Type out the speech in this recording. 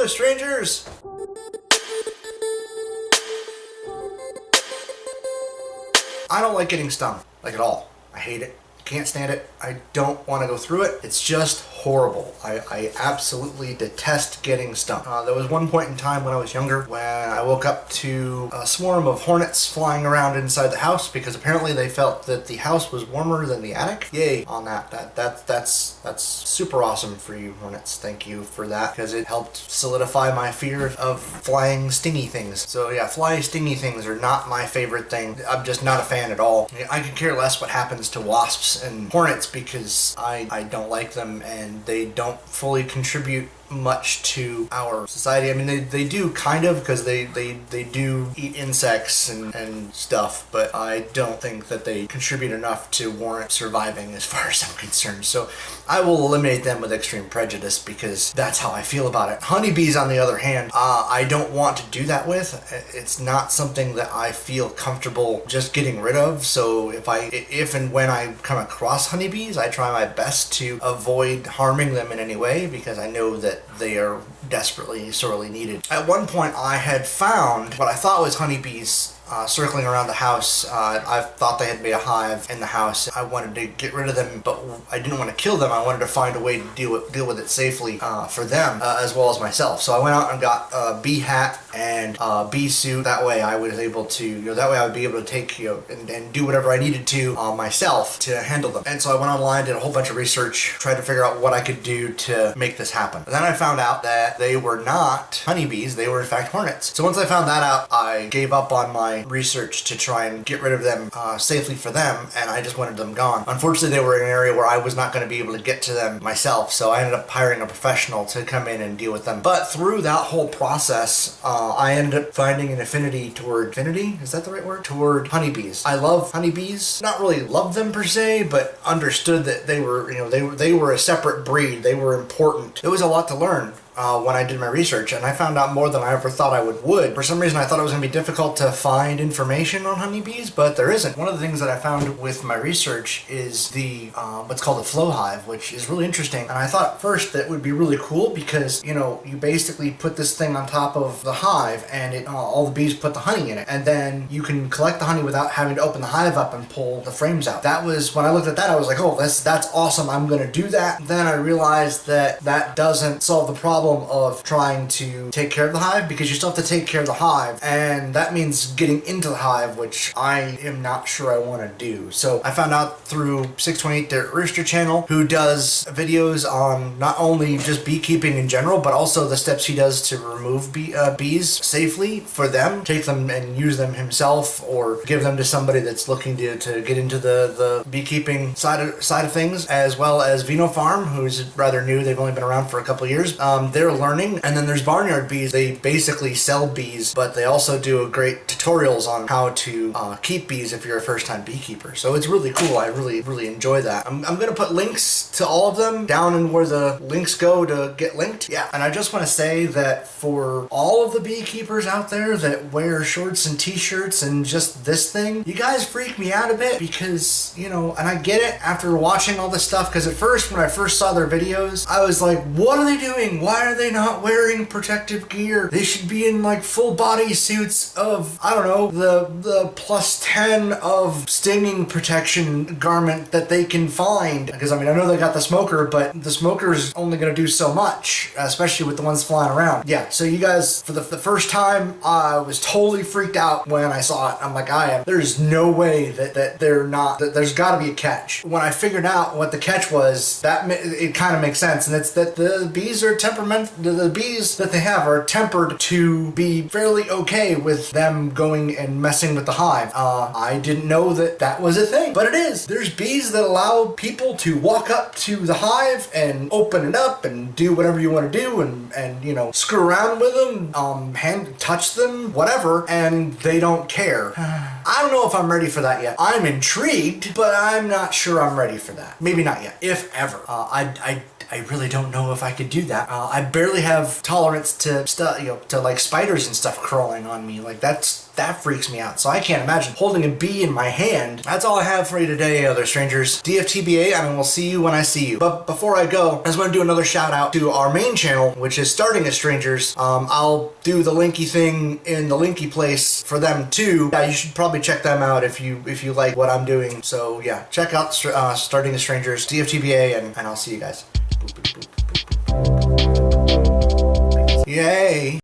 strangers! I don't like getting stung, like at all. I hate it. Can't stand it. I don't want to go through it. It's just horrible. I absolutely detest getting stung. There was one point in time when I was younger when I woke up to a swarm of hornets flying around inside the house because apparently they felt that the house was warmer than the attic. Yay on that. That's super awesome for you, hornets. Thank you for that because it helped solidify my fear of flying stingy things. So yeah, fly stingy things are not my favorite thing. I'm just not a fan at all. I could care less what happens to wasps and hornets because I don't like them and they don't fully contribute much to our society. I mean, they do kind of because they do eat insects and stuff, but I don't think that they contribute enough to warrant surviving as far as I'm concerned. So I will eliminate them with extreme prejudice because that's how I feel about it. Honeybees, on the other hand, I don't want to do that with. It's not something that I feel comfortable just getting rid of. So if and when I come across honeybees, I try my best to avoid harming them in any way because I know that they are desperately, sorely needed. At one point, I had found what I thought was honeybees circling around the house. I thought they had made a hive in the house. I wanted to get rid of them, but I didn't want to kill them. I wanted to find a way to deal with it safely for them as well as myself. So I went out and got a bee hat and a bee suit. That way I was able to, that way I would be able to take, and do whatever I needed to myself to handle them. And so I went online, did a whole bunch of research, tried to figure out what I could do to make this happen. And then I found out that they were not honeybees, they were in fact hornets. So once I found that out, I gave up on my research to try and get rid of them safely for them, and I just wanted them gone. Unfortunately, they were in an area where I was not going to be able to get to them myself, so I ended up hiring a professional to come in and deal with them. But through that whole process, I ended up finding an affinity toward, is that the right word? Toward honeybees. I love honeybees. Not really love them per se, but understood that they were, they were a separate breed. They were important. It was a lot to learn when I did my research, and I found out more than I ever thought I would. For some reason, I thought it was going to be difficult to find information on honeybees, but there isn't. One of the things that I found with my research is the what's called a flow hive, which is really interesting. And I thought at first that would be really cool because, you basically put this thing on top of the hive, and all the bees put the honey in it, and then you can collect the honey without having to open the hive up and pull the frames out. That was, when I looked at that, I was like, oh, that's awesome. I'm going to do that. Then I realized that that doesn't solve the problem of trying to take care of the hive because you still have to take care of the hive, and that means getting into the hive, which I am not sure I want to do. So I found out through 628 Dirt Rooster channel, who does videos on not only just beekeeping in general, but also the steps he does to remove bees safely for them, take them and use them himself, or give them to somebody that's looking to get into the beekeeping side of things, as well as Vino Farm, who's rather new. They've only been around for a couple of years. They're learning. And then there's Barnyard Bees. They basically sell bees, but they also do great tutorials on how to keep bees if you're a first-time beekeeper. So it's really cool. I really enjoy that. I'm going to put links to all of them down in where the links go to get linked. Yeah, and I just want to say that for all of the beekeepers out there that wear shorts and t-shirts and just this thing, you guys freak me out a bit because, and I get it after watching all this stuff, because at first, when I first saw their videos, I was like, what are they doing? Why are they not wearing protective gear? They should be in like full body suits of, I don't know, the plus 10 of stinging protection garment that they can find. Because I know they got the smoker, but the smoker's only going to do so much, especially with the ones flying around. Yeah, so you guys, for the first time, I was totally freaked out when I saw it. I'm like, there's no way that they're not, that there's got to be a catch. When I figured out what the catch was, it kind of makes sense, and it's that the bees are the bees that they have are tempered to be fairly okay with them going and messing with the hive. I didn't know that was a thing, but it is. There's bees that allow people to walk up to the hive and open it up and do whatever you want to do and screw around with them, touch them, whatever, and they don't care. I don't know if I'm ready for that yet. I'm intrigued, but I'm not sure I'm ready for that. Maybe not yet, if ever. I really don't know if I could do that. I barely have tolerance to stuff, to like spiders and stuff crawling on me. Like that's that freaks me out. So I can't imagine holding a bee in my hand. That's all I have for you today, other strangers. DFTBA, I mean, we'll see you when I see you. But before I go, I just want to do another shout out to our main channel, which is Starting as Strangers. I'll do the linky thing in the linky place for them too. Yeah, you should probably check them out if you like what I'm doing. So yeah, check out Starting as Strangers, DFTBA, and I'll see you guys. Boop, boop, boop, boop, boop. Yay!